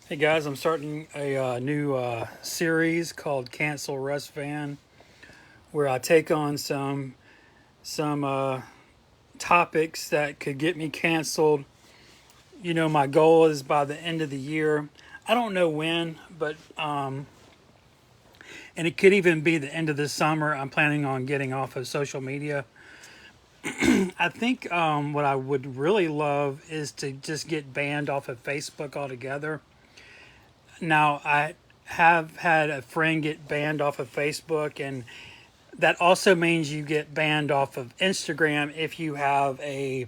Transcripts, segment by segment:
Hey guys, I'm starting a new series called Cancel rusVan, where I take on some topics that could get me canceled. My goal is by the end of the year. I don't know when, but and it could even be the end of the summer. I'm planning on getting off of social media. I think what I would really love is to just get banned off of Facebook altogether. Now, I have had a friend get banned off of Facebook, and that also means you get banned off of Instagram if you have a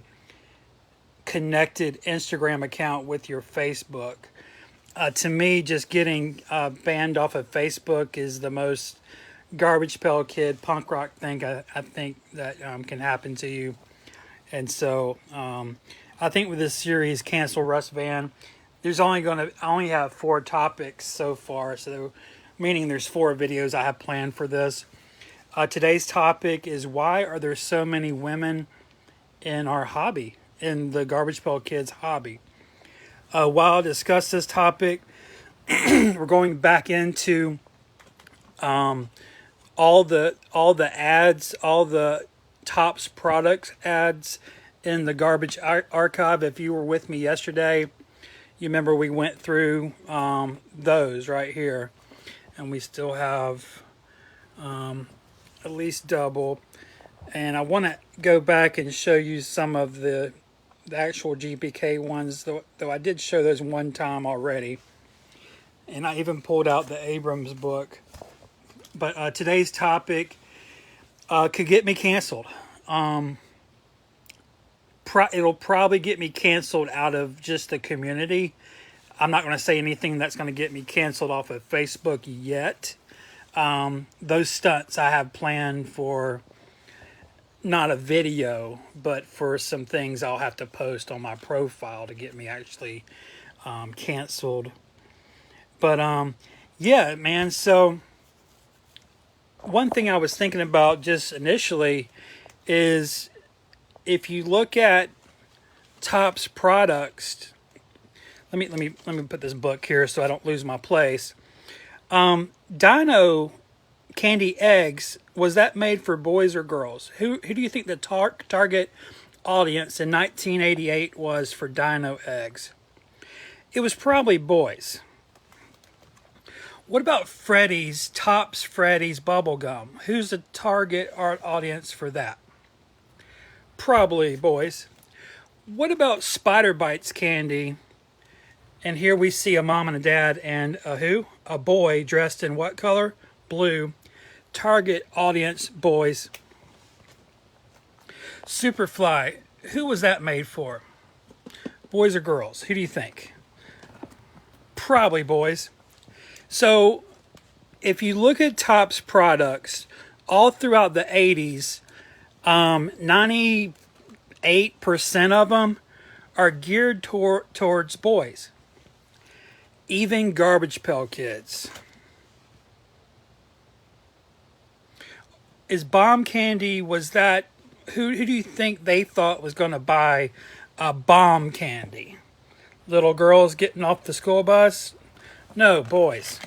connected Instagram account with your Facebook. To me, just getting banned off of Facebook is the most garbage pail kid punk rock thing I think that can happen to you. And so I think with this series, Cancel Russ Van, I only have four topics so far, so meaning there's four videos I have planned for this. Today's topic is, why are there so many women in our hobby, in the Garbage Pail Kids hobby? While I discuss this topic, we're going back into all the ads, all the Tops products ads in the garbage archive. If you were with me yesterday, you remember we went through those right here, and we still have at least double. And I want to go back and show you some of the actual GPK ones, though I did show those one time already. And I even pulled out the Abrams book. But today's topic could get me canceled. It'll probably get me canceled out of just the community. I'm not going to say anything that's going to get me canceled off of Facebook yet. Those stunts I have planned for not a video, but for some things I'll have to post on my profile to get me actually canceled. But yeah, man. So one thing I was thinking about just initially is, if you look at Tops products, let me put this book here so I don't lose my place. Dino candy eggs, was that made for boys or girls? Who do you think the target audience in 1988 was for Dino eggs? It was probably boys. What about Freddy's, Tops Freddy's bubblegum? Who's the target audience for that? Probably boys. What about Spider Bites candy? And here we see a mom and a dad and a who? A boy dressed in what color? Blue. Target audience, boys. Superfly, who was that made for? Boys or girls? Who do you think? Probably boys. So if you look at Tops products all throughout the 80s, 98% of them are geared towards boys. Even Garbage Pail Kids. Is Bomb Candy, was that, who do you think they thought was going to buy a bomb candy? Little girls getting off the school bus? No, boys.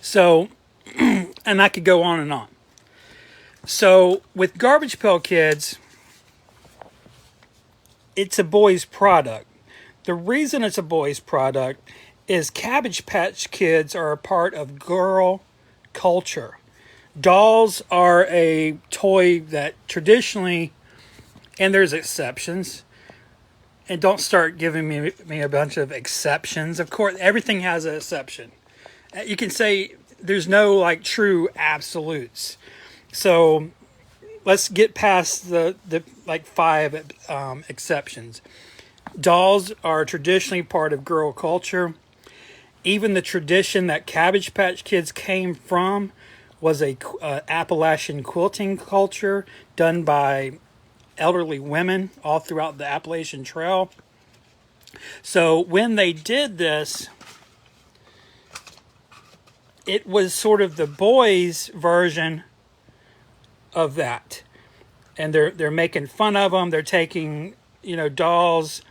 So, and I could go on and on. So with Garbage Pail Kids, it's a boys product. The reason it's a boys product is Cabbage Patch Kids are a part of girl culture. Dolls are a toy that traditionally, and there's exceptions, and don't start giving me a bunch of exceptions. Of course, everything has an exception. You can say there's no like true absolutes. So let's get past the like five exceptions. Dolls are traditionally part of girl culture. Even the tradition that Cabbage Patch Kids came from was a Appalachian quilting culture done by elderly women all throughout the Appalachian Trail. So when they did this, it was sort of the boys' version of that. And they're making fun of them. They're taking, dolls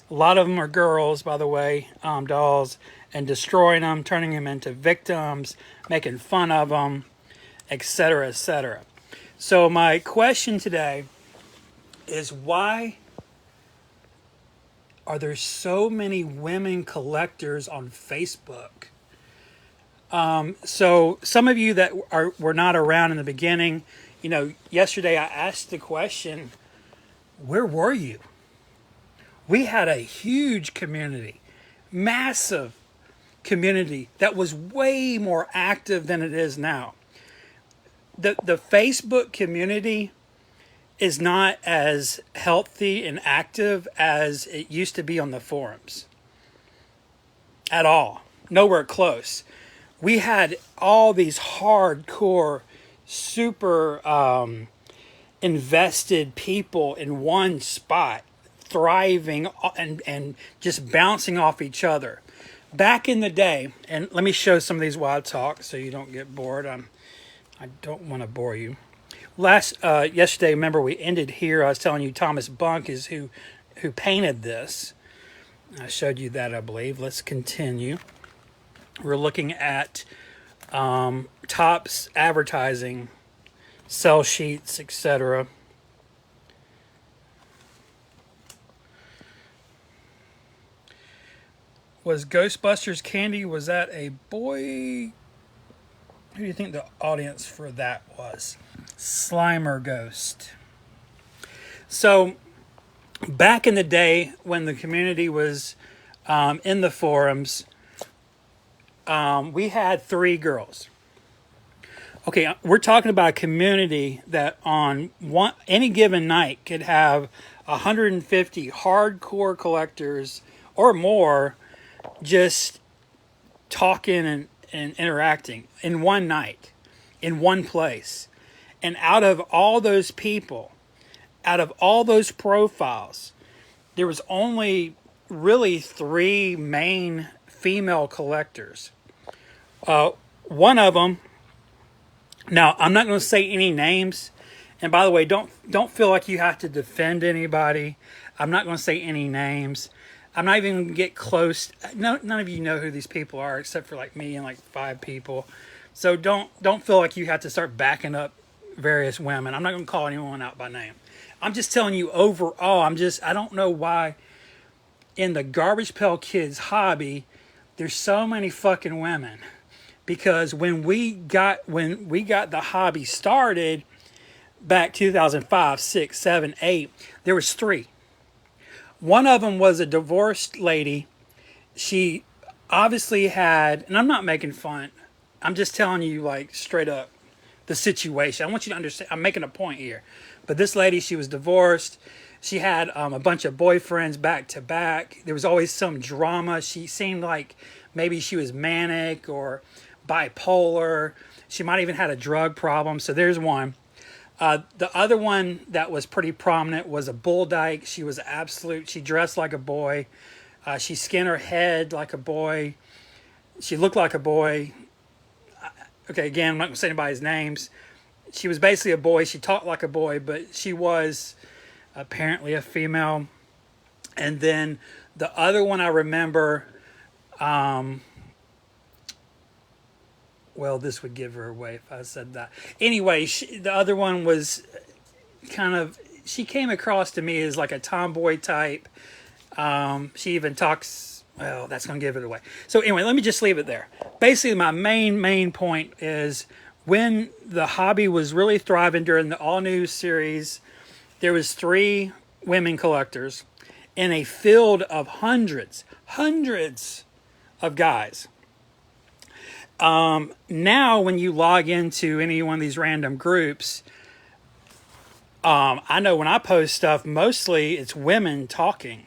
A lot of them are girls, by the way, dolls, and destroying them, turning them into victims, making fun of them, etc., etc. So my question today is, why are there so many women collectors on Facebook? So some of you that were not around in the beginning, yesterday I asked the question, where were you? We had a huge community, massive community that was way more active than it is now. The Facebook community is not as healthy and active as it used to be on the forums. At all. Nowhere close. We had all these hardcore, super invested people in one spot, thriving and just bouncing off each other. Back in the day, and let me show some of these while I talk so you don't get bored. I don't want to bore you. Yesterday, remember we ended here. I was telling you Thomas Bunk is who painted this. I showed you that, I believe. Let's continue. We're looking at Topps advertising, sell sheets, etc. Was Ghostbusters candy, was that a boy? Who do you think the audience for that was? Slimer Ghost. So, back in the day when the community was in the forums, we had 3 girls. Okay, we're talking about a community that on any given night could have 150 hardcore collectors or more just talking and interacting in one night, in one place. And out of all those people, out of all those profiles, there was only really 3 main female collectors. One of them, now I'm not going to say any names, and by the way, don't feel like you have to defend anybody. I'm not going to say any names. I'm not even going to get close. None of you know who these people are except for like me and like 5 people. So don't feel like you have to start backing up various women. I'm not going to call anyone out by name. I'm just telling you overall, I don't know why in the Garbage Pail Kids hobby there's so many fucking women. Because when we got the hobby started back 2005, 6, 7, 8, there was 3. One of them was a divorced lady. She obviously had, and I'm not making fun, I'm just telling you like straight up the situation. I want you to understand, I'm making a point here. But this lady, she was divorced. She had a bunch of boyfriends back to back. There was always some drama. She seemed like maybe she was manic or bipolar. She might even had a drug problem. So there's one. The other one that was pretty prominent was a bull dyke. She was she dressed like a boy. She skinned her head like a boy. She looked like a boy. Okay, again, I'm not going to say anybody's names. She was basically a boy. She talked like a boy, but she was apparently a female. And then the other one I remember, well, this would give her away if I said that. Anyway, the other one was she came across to me as like a tomboy type. She even talks, well, that's going to give it away. So anyway, let me just leave it there. Basically, my main point is when the hobby was really thriving during the all-new series, there was 3 women collectors in a field of hundreds of guys. Now, when you log into any one of these random groups, I know when I post stuff, mostly it's women talking,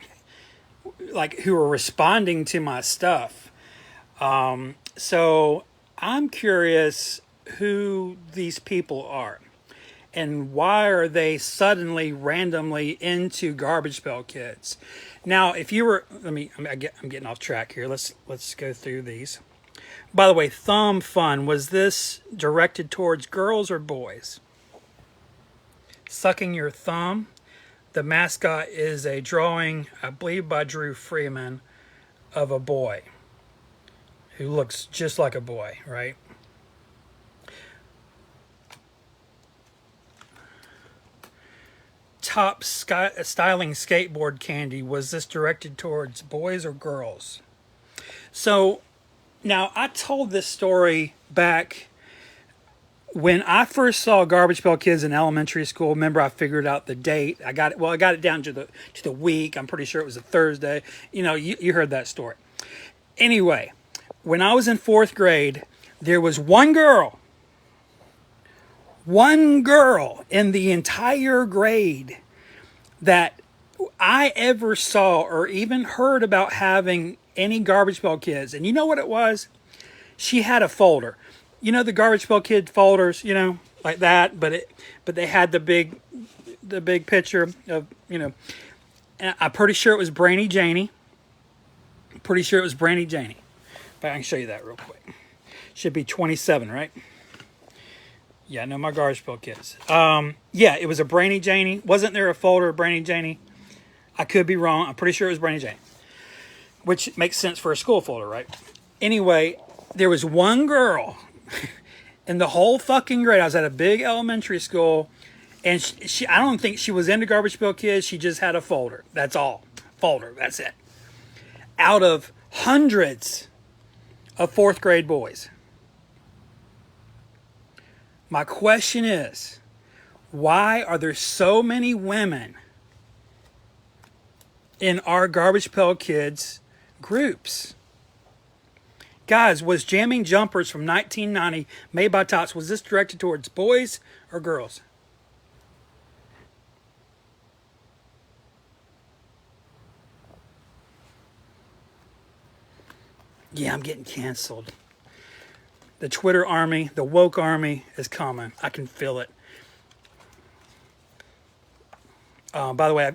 like who are responding to my stuff. So I'm curious who these people are and why are they suddenly randomly into Garbage Pail Kids. Now, if you were, I'm getting off track here. Let's go through these. By the way, Thumb Fun, was this directed towards girls or boys? Sucking your thumb. the mascot is a drawing, I believe by Drew Freeman, of a boy who looks just like a boy, right? Top styling skateboard candy, was this directed towards boys or girls? So now I told this story back when I first saw Garbage Pail Kids in elementary school. Remember, I figured out the date. I got it down to the week. I'm pretty sure it was a Thursday. You know, you heard that story. Anyway, when I was in 4th grade, there was one girl in the entire grade that I ever saw or even heard about having any Garbage Pail Kids. And you know what it was? She had a folder. You know the Garbage Pail Kid folders, you know, like that, but they had the big picture of, you know, and I'm pretty sure it was Brainy Janie. Pretty sure it was Brainy Janie. But I can show you that real quick. Should be 27, right? Yeah, I know my Garbage Pail Kids. Yeah, it was a Brainy Janie. Wasn't there a folder of Brainy Janie? I could be wrong. I'm pretty sure it was Brainy Janie. Which makes sense for a school folder, right? Anyway, there was one girl in the whole fucking grade. I was at a big elementary school, and she I don't think she was into Garbage Pail Kids. She just had a folder. That's all. Folder. That's it. Out of hundreds of 4th grade boys. My question is, why are there so many women in our Garbage Pail Kids groups? Guys, was Jamming Jumpers from 1990 made by Tots, was this directed towards boys or girls? Yeah, I'm getting canceled. The Twitter army, the woke army is coming. I can feel it. By the way,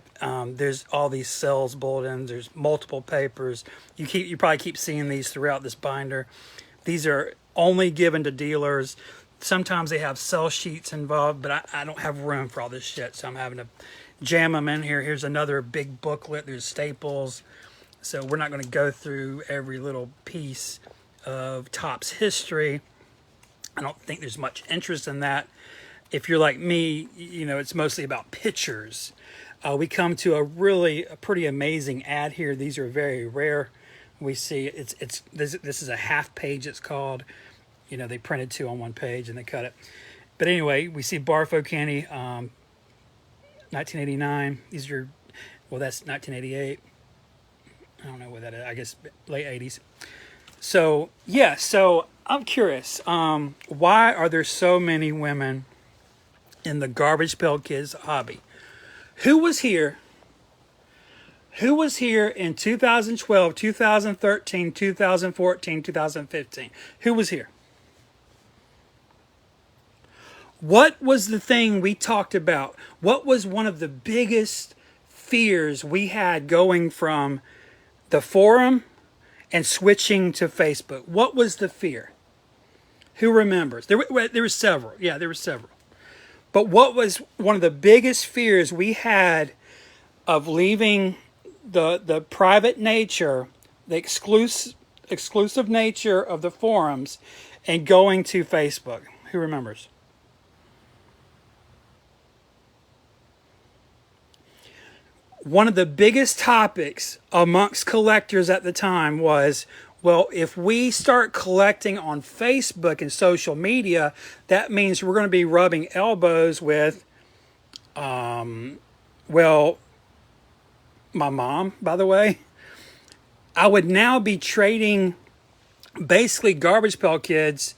there's all these sales bulletins. There's multiple papers. You probably keep seeing these throughout this binder. These are only given to dealers. Sometimes they have sell sheets involved, but I don't have room for all this shit, so I'm having to jam them in here. Here's another big booklet. There's staples. So we're not going to go through every little piece of Topps history. I don't think there's much interest in that. If you're like me, you know, it's mostly about pictures. We come to a pretty amazing ad here. These are very rare. We see this is a half page, it's called. You know, they printed 2 on 1 page and they cut it. But anyway, we see Barfo Candy, 1989. These are, well, that's 1988. I don't know what that is. I guess late 80s. So, yeah, so I'm curious. Why are there so many women in the Garbage Pail Kids hobby? Who was here? Who was here in 2012, 2013, 2014, 2015? Who was here? What was the thing we talked about? What was one of the biggest fears we had going from the forum and switching to Facebook? What was the fear? Who remembers? There were several. Yeah, there were several. But what was one of the biggest fears we had of leaving the private nature, the exclusive nature of the forums, and going to Facebook? Who remembers? One of the biggest topics amongst collectors at the time was, well, if we start collecting on Facebook and social media, that means we're going to be rubbing elbows with, well, my mom, by the way. I would now be trading basically Garbage Pail Kids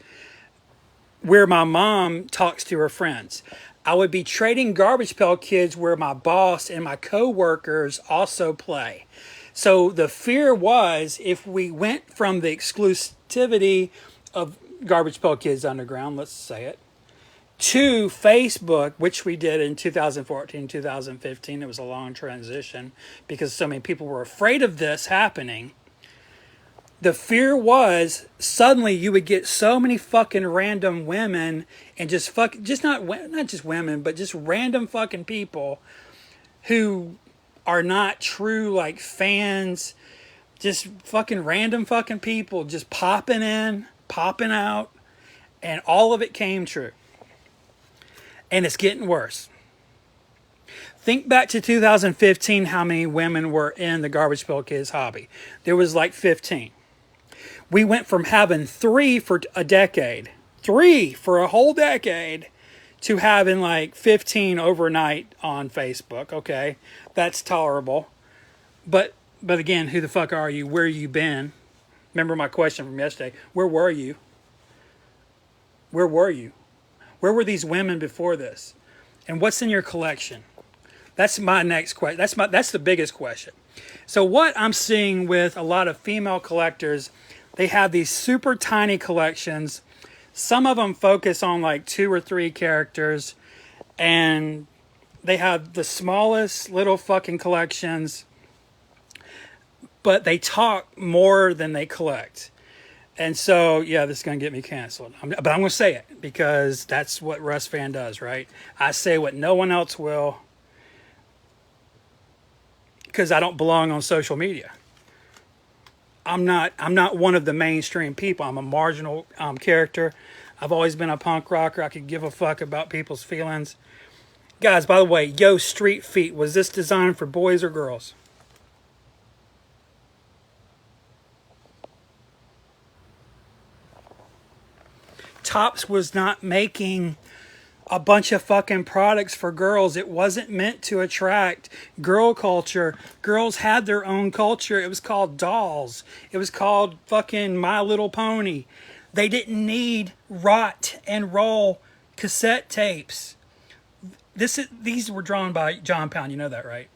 where my mom talks to her friends. I would be trading Garbage Pail Kids where my boss and my co-workers also play. So the fear was, if we went from the exclusivity of Garbage Pail Kids Underground, let's say it, to Facebook, which we did in 2014, 2015. It was a long transition because so many people were afraid of this happening. The fear was suddenly you would get so many fucking random women and just not just women, but just random fucking people who are not true like fans, just fucking random fucking people just popping in, popping out, and all of it came true. And it's getting worse. Think back to 2015, how many women were in the Garbage Pail Kids hobby. There was like 15. We went from having 3 for a decade, 3 for a whole decade, to having like 15 overnight on Facebook. Okay, that's tolerable. But again, who the fuck are you? Where you been? Remember my question from yesterday. Where were you? Where were you? Where were these women before this? And what's in your collection? That's my next question. That's the biggest question. So what I'm seeing with a lot of female collectors, they have these super tiny collections. Some of them focus on like 2 or 3 characters, and they have the smallest little fucking collections, but they talk more than they collect. And so, yeah, this is going to get me canceled. But I'm going to say it because that's what rusVan does, right? I say what no one else will because I don't belong on social media. I'm not one of the mainstream people. I'm a marginal character. I've always been a punk rocker. I could give a fuck about people's feelings. Guys, by the way, Yo Street Feet, was this designed for boys or girls? Topps was not making a bunch of fucking products for girls. It wasn't meant to attract girl culture. Girls had their own culture. It was called dolls. It was called fucking My Little Pony. They didn't need rot and roll cassette tapes. These were drawn by John Pound. You know that, right?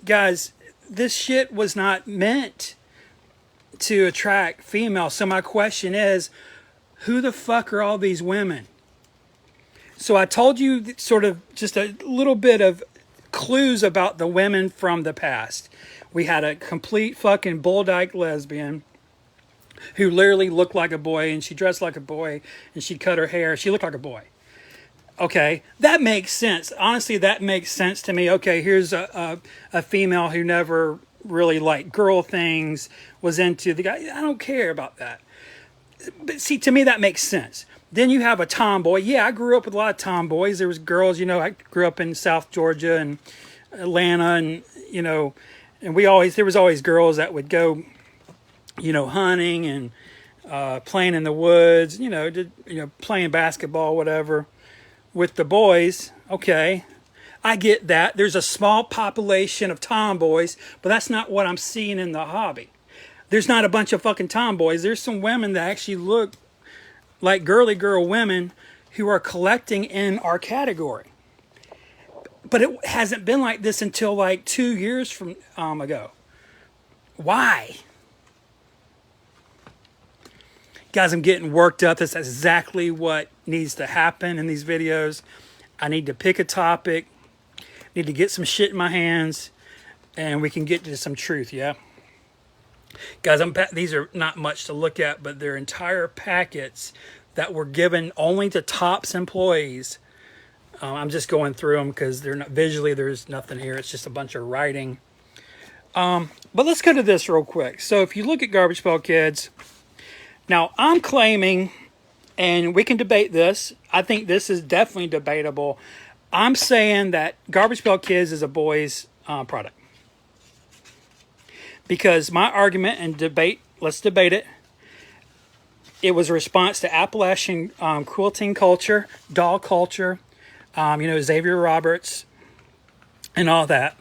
Guys, this shit was not meant to attract females. So my question is, who the fuck are all these women? So I told you sort of just a little bit of clues about the women from the past. We had a complete fucking bull-dyke lesbian who literally looked like a boy, and she dressed like a boy, and she cut her hair. She looked like a boy. Okay, that makes sense. Honestly, that makes sense to me. Okay, here's a female who never really liked girl things, was into the guy. I don't care about that. But see, to me, that makes sense. Then you have a tomboy. Yeah, I grew up with a lot of tomboys. There was girls, I grew up in South Georgia and Atlanta, and, and there was always girls that would go, hunting and playing in the woods, playing basketball, whatever, with the boys. Okay, I get that. There's a small population of tomboys, but that's not what I'm seeing in the hobby. There's not a bunch of fucking tomboys. There's some women that actually look like girly girl women who are collecting in our category. But it hasn't been like this until like 2 years from ago. Why? Guys, I'm getting worked up. That's exactly what needs to happen in these videos. I need to pick a topic, need to get some shit in my hands, and we can get to some truth, yeah? Guys, these are not much to look at, but they're entire packets that were given only to Topps employees. I'm just going through them because they're not visually. There's nothing here. It's just a bunch of writing. But let's go to this real quick. So if you look at Garbage Pail Kids, now I'm claiming, and we can debate this. I think this is definitely debatable. I'm saying that Garbage Pail Kids is a boys' product. Because my argument and debate, let's debate it. It was a response to Appalachian quilting culture, doll culture, Xavier Roberts, and all that.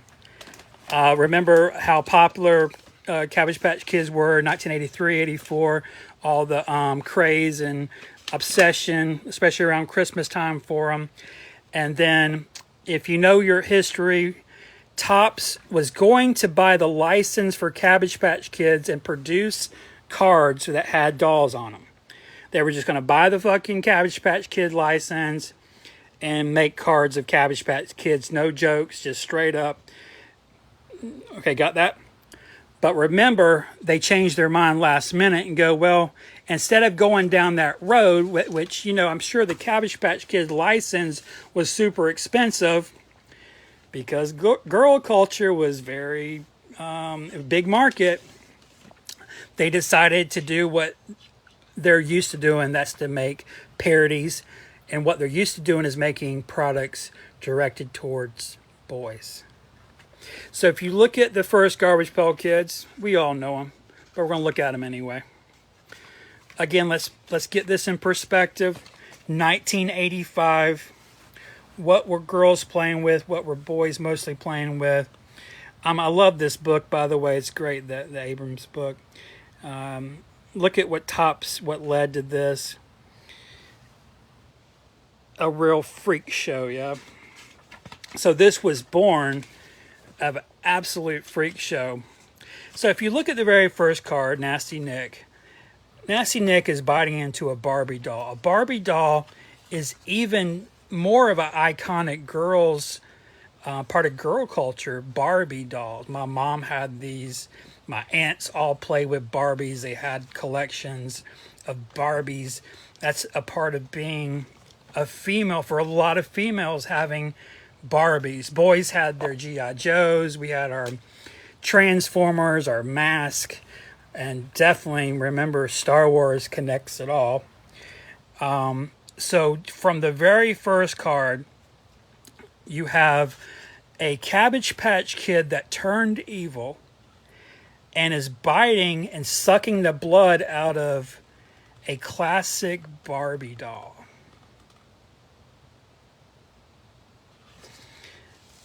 Remember how popular Cabbage Patch Kids were in 1983, 84, all the craze and obsession, especially around Christmas time for them. And then, if you know your history, Topps was going to buy the license for Cabbage Patch Kids and produce cards that had dolls on them. They were just going to buy the fucking Cabbage Patch Kid license and make cards of Cabbage Patch Kids. No jokes, just straight up. Okay, got that? But remember, they changed their mind last minute and go, well, instead of going down that road, which, I'm sure the Cabbage Patch Kid license was super expensive, because girl culture was very big market. They decided to do what they're used to doing. That's to make parodies, and what they're used to doing is making products directed towards boys. So if you look at the first Garbage Pail Kids, we all know them, but we're going to look at them anyway. Again, let's get this in perspective. 1985. What were girls playing with? What were boys mostly playing with? I love this book, by the way. It's great, the Abrams book. Look at what led to this. A real freak show, yeah. So this was born of an absolute freak show. So if you look at the very first card, Nasty Nick is biting into a Barbie doll. A Barbie doll is even more of an iconic part of girl culture. Barbie dolls. My mom had these. My aunts all played with Barbies. They had collections of Barbies. That's a part of being a female. For a lot of females, having Barbies. Boys had their G.I. Joes. We had our Transformers, our Mask, and definitely remember Star Wars connects it all. So from the very first card, you have a Cabbage Patch Kid that turned evil and is biting and sucking the blood out of a classic Barbie doll.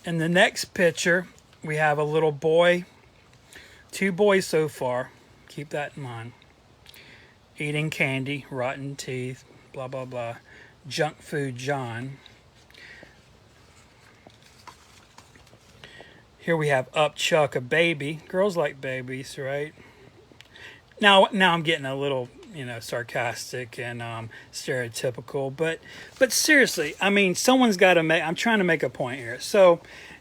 In the next picture, we have a little boy, 2 boys so far, keep that in mind, eating candy, rotten teeth, blah, blah, blah, junk food John. Here we have Up Chuck, a baby. Girls like babies, right? Now I'm getting a little, sarcastic and stereotypical, but seriously, I mean, someone's got to I'm trying to make a point here. So,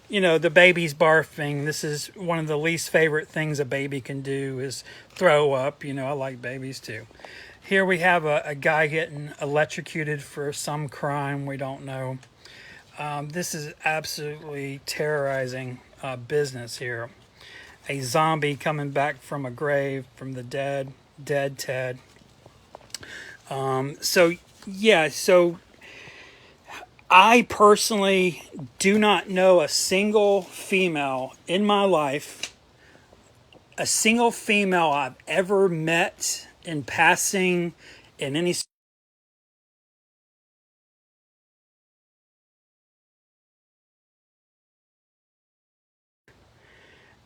the baby's barfing. This is one of the least favorite things a baby can do is throw up. I like babies too. Here we have a guy getting electrocuted for some crime we don't know. This is absolutely terrorizing business here. A zombie coming back from a grave, from the dead Ted. So I personally do not know a single female in my life, a single female I've ever met in passing in any.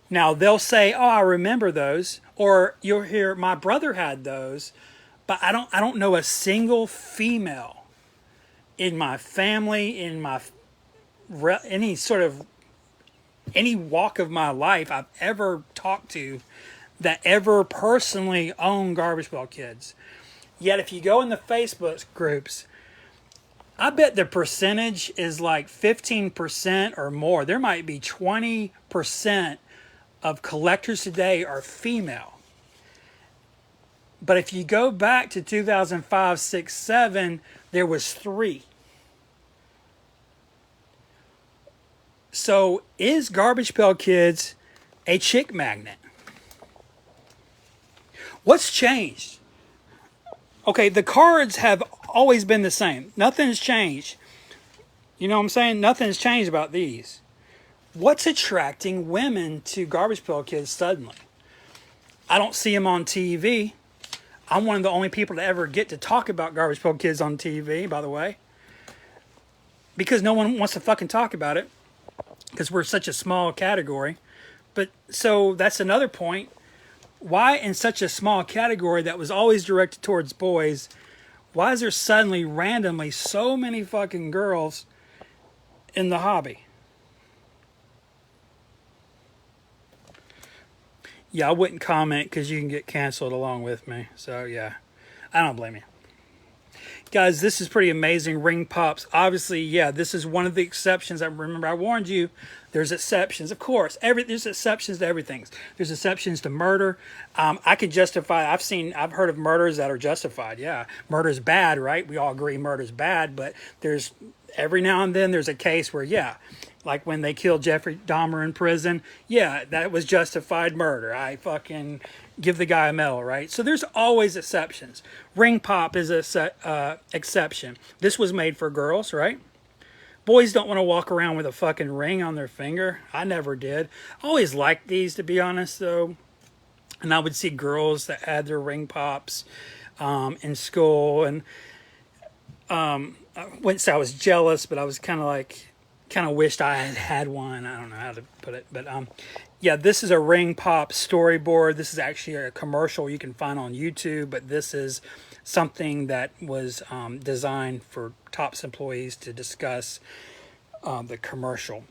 Now they'll say, "Oh, I remember those," or you'll hear, "My brother had those," but I don't know a single female in my family, in my any walk of my life I've ever talked to that ever personally owned Garbage Pail Kids. Yet if you go in the Facebook groups, I bet the percentage is like 15% or more. There might be 20% of collectors today are female. But if you go back to 2005, 6, 7, there was 3. So is Garbage Pail Kids a chick magnet? What's changed? Okay, the cards have always been the same. Nothing's changed. You know what I'm saying? Nothing's changed about these. What's attracting women to Garbage Pail Kids suddenly? I don't see them on TV. I'm one of the only people to ever get to talk about Garbage Pail Kids on TV, by the way. Because no one wants to fucking talk about it. Because we're such a small category. But so that's another point. Why in such a small category that was always directed towards boys, why is there suddenly randomly so many fucking girls in the hobby? Yeah, I wouldn't comment because you can get canceled along with me. So yeah, I don't blame you. Guys, this is pretty amazing. Ring pops. Obviously, yeah, this is one of the exceptions. I remember I warned you. There's exceptions, of course. There's exceptions to everything. There's exceptions to murder. I can justify. I've heard of murders that are justified. Yeah, murder's bad, right? We all agree murder's bad, but there's every now and then there's a case where, yeah, Like when they killed Jeffrey Dahmer in prison. Yeah, that was justified murder. I fucking give the guy a medal, right? So there's always exceptions. Ring pop is a exception. This was made for girls, right? Boys don't want to walk around with a fucking ring on their finger. I never did. I always liked these, to be honest, though. And I would see girls that had their ring pops in school. And I wouldn't say I was jealous, but I was kind of wished I had one. I don't know how to put it. But yeah, this is a ring pop storyboard. This is actually a commercial you can find on YouTube. But this is something that was designed for Topps employees to discuss the commercial.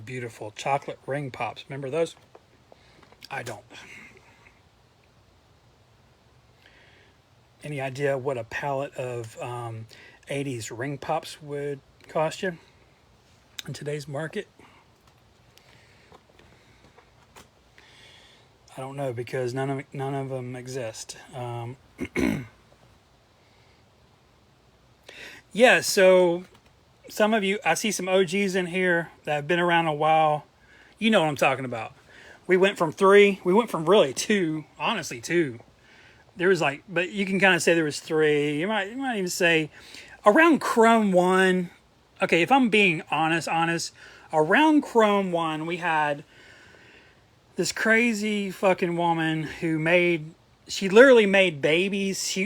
Beautiful chocolate ring pops. Remember those? I don't. Any idea what a pallet of 80s ring pops would cost you in today's market? I don't know, because none of them exist. Yeah, so some of you, I see some OGs in here that have been around a while. You know what I'm talking about. We went from really two, honestly two. There was but you can kind of say there was three. You might even say around Chrome 1. Okay, if I'm being honest, around Chrome 1, we had this crazy fucking woman who she literally made babies.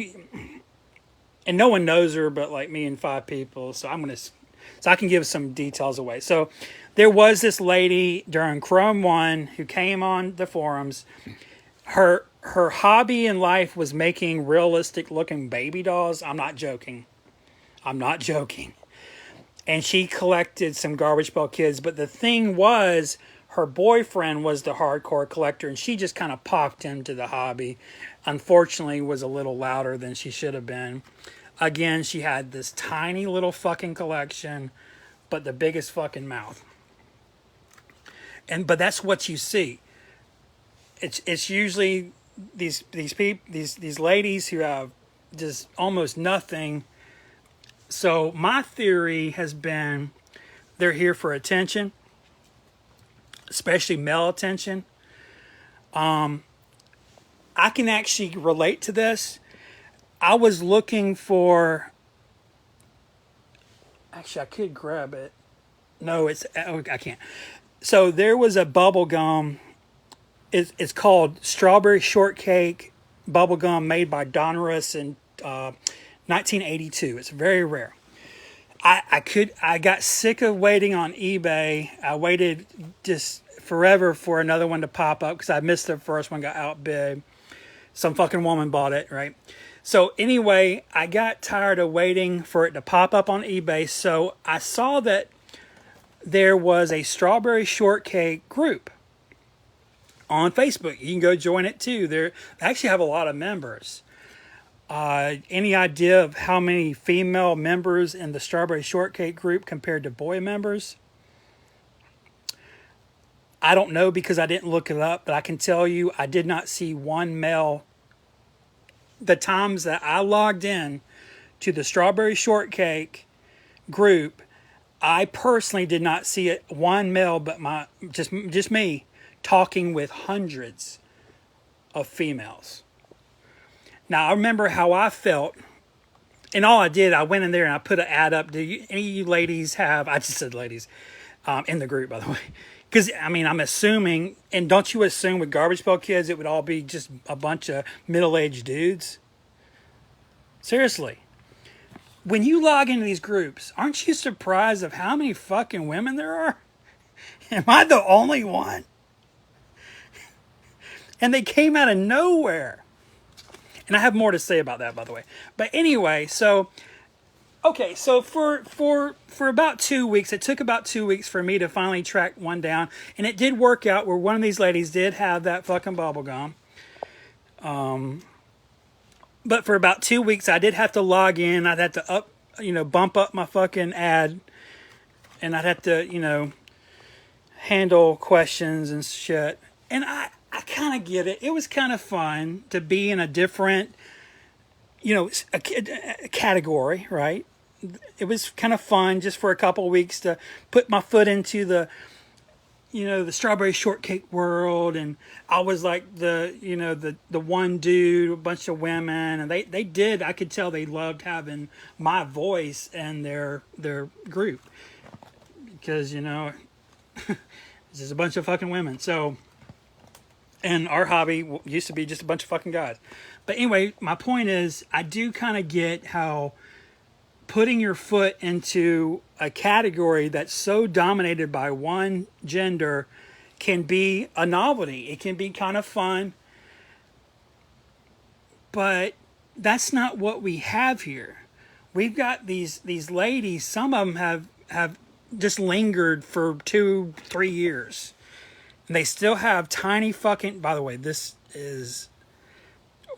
And no one knows her but like me and 5 people. So I can give some details away. So there was this lady during Chrome 1 who came on the forums. Her hobby in life was making realistic looking baby dolls. I'm not joking. And she collected some Garbage Pail Kids. But the thing was, her boyfriend was the hardcore collector, and she just kind of popped into the hobby. Unfortunately, was a little louder than she should have been. Again, she had this tiny little fucking collection, but the biggest fucking mouth. But that's what you see. It's usually these ladies who have just almost nothing. So my theory has been they're here for attention, especially male attention. I can actually relate to this. I was looking for... Actually, I could grab it. No, I can't. So there was a bubble gum. It's called Strawberry Shortcake bubble gum made by Donruss in 1982. It's very rare. I got sick of waiting on eBay. I waited just forever for another one to pop up because I missed the first one, got outbid. Some fucking woman bought it, right? So anyway, I got tired of waiting for it to pop up on eBay. So I saw that there was a Strawberry Shortcake group on Facebook. You can go join it too. They actually have a lot of members. Any idea of how many female members in the Strawberry Shortcake group compared to boy members? I don't know because I didn't look it up, but I can tell you I did not see one male. The times that I logged in to the Strawberry Shortcake group, I personally did not see one male, but just me talking with hundreds of females. Now I remember how I felt, and all I did, I went in there and I put an ad up. Any of you ladies have? I just said ladies in the group, by the way. Because, I mean, I'm assuming, and don't you assume with Garbage Pail Kids it would all be just a bunch of middle-aged dudes? Seriously. When you log into these groups, aren't you surprised of how many fucking women there are? Am I the only one? And they came out of nowhere. And I have more to say about that, by the way. But anyway, so... Okay, so for about 2 weeks, it took about 2 weeks for me to finally track one down. And it did work out where one of these ladies did have that fucking bubble gum. But for about 2 weeks, I did have to log in. I'd have to bump up my fucking ad. And I'd have to, handle questions and shit. And I kind of get it. It was kind of fun to be in a different, a category, right? it was kind of fun just for a couple of weeks to put my foot into the strawberry shortcake world. And I was like the one dude, a bunch of women, and they did, I could tell they loved having my voice and their group, because this is a bunch of fucking women. So, and our hobby used to be just a bunch of fucking guys. But anyway, my point is, I do kind of get how putting your foot into a category that's so dominated by one gender can be a novelty. It can be kind of fun, but that's not what we have here. We've got these ladies. Some of them have just lingered for 2-3 years, and they still have tiny fucking. By the way, this is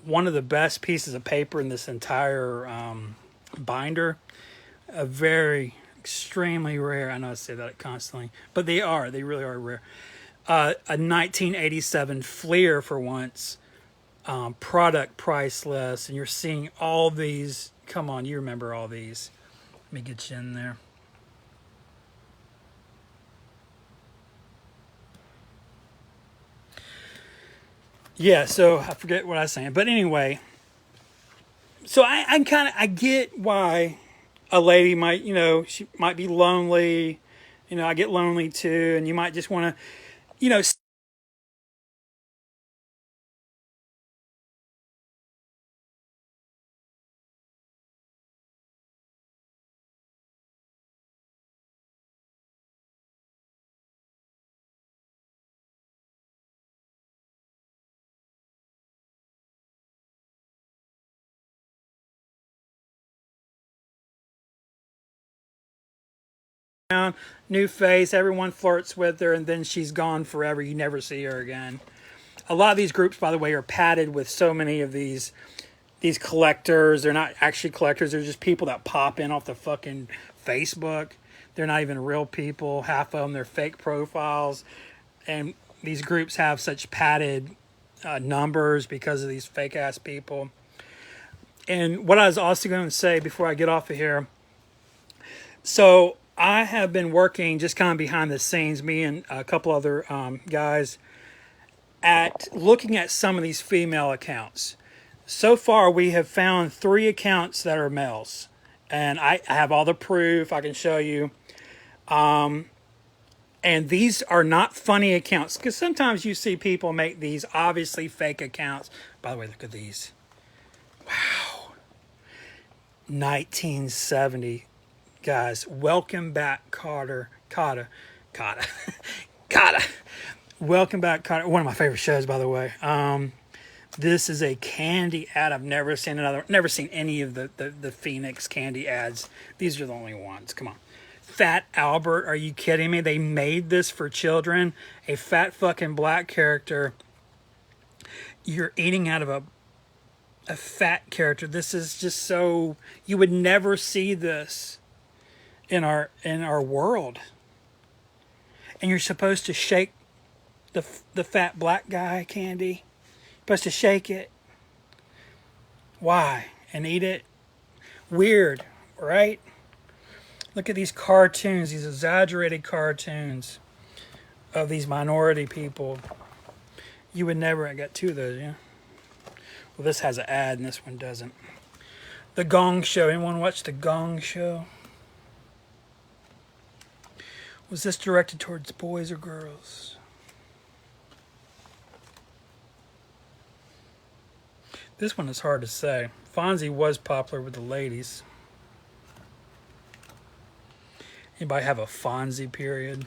one of the best pieces of paper in this entire binder. A very extremely rare. I know I say that constantly, but they really are rare. A 1987 Fleer for once. Product priceless, and you're seeing all these. Come on, you remember all these. Let me get you in there. Yeah, so I forget what I was saying, but anyway, so I get why a lady might, she might be lonely. I get lonely too, and you might just want to, new face, everyone flirts with her, and then she's gone forever. You never see her again. A lot of these groups, by the way, are padded with so many of these collectors. They're not actually collectors. They're just people that pop in off the fucking Facebook. They're not even real people. Half of them, they're fake profiles. And these groups have such padded numbers because of these fake ass people. And what I was also going to say before I get off of here. So I have been working just kind of behind the scenes, me and a couple other guys, at looking at some of these female accounts. So far, we have found 3 accounts that are males. And I have all the proof I can show you. And these are not funny accounts, because sometimes you see people make these obviously fake accounts. By the way, look at these. Wow. 1970. Guys, welcome back, Cotta. Welcome back, Cotta. One of my favorite shows, by the way. This is a candy ad. I've never seen any of the Phoenix candy ads. These are the only ones. Come on. Fat Albert, are you kidding me? They made this for children. A fat fucking black character. You're eating out of a fat character. This is just so, you would never see this in our world. And you're supposed to shake the fat black guy candy. You're supposed to shake it. Why? And eat it? Weird, right? Look at these cartoons, these exaggerated cartoons of these minority people. You would never. I got 2 of those, yeah. Well, this has an ad and this one doesn't. The Gong Show. Anyone watch The Gong Show? Was this directed towards boys or girls? This one is hard to say. Fonzie was popular with the ladies. Anybody have a Fonzie period?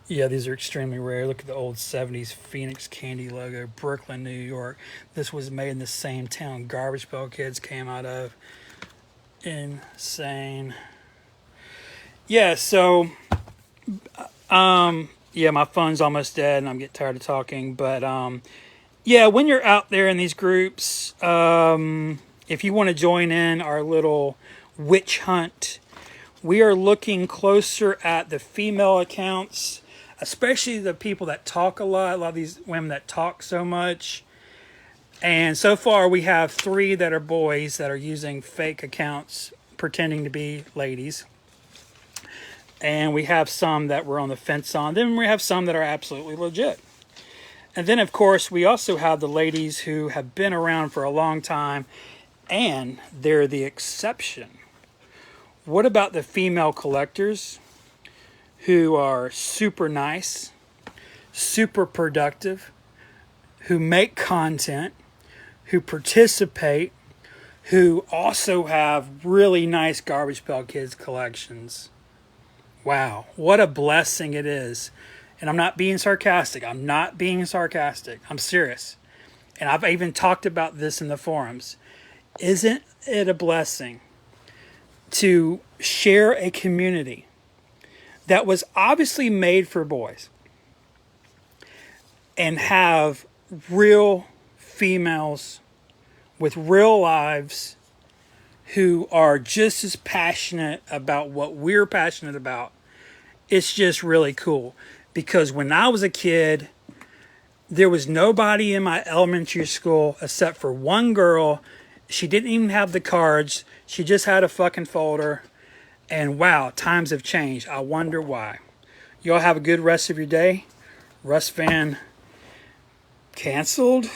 Yeah, these are extremely rare. Look at the old 70s Phoenix candy logo. Brooklyn, New York. This was made in the same town Garbage Pail Kids came out of. Insane. Yeah, so, yeah, my phone's almost dead and I'm getting tired of talking. But, yeah, when you're out there in these groups, if you want to join in our little witch hunt, we are looking closer at the female accounts, especially the people that talk a lot of these women that talk so much. And so far, we have 3 that are boys that are using fake accounts pretending to be ladies. And we have some that we're on the fence on. Then we have some that are absolutely legit. And then, of course, we also have the ladies who have been around for a long time, and they're the exception. What about the female collectors who are super nice, super productive, who make content, who participate, who also have really nice Garbage Pail Kids collections? Wow, what a blessing it is. And I'm not being sarcastic. I'm serious. And I've even talked about this in the forums. Isn't it a blessing to share a community that was obviously made for boys and have real females with real lives who are just as passionate about what we're passionate about? It's just really cool. Because when I was a kid, there was nobody in my elementary school except for one girl. She didn't even have the cards. She just had a fucking folder. And wow, times have changed. I wonder why. Y'all have a good rest of your day. rusVan canceled.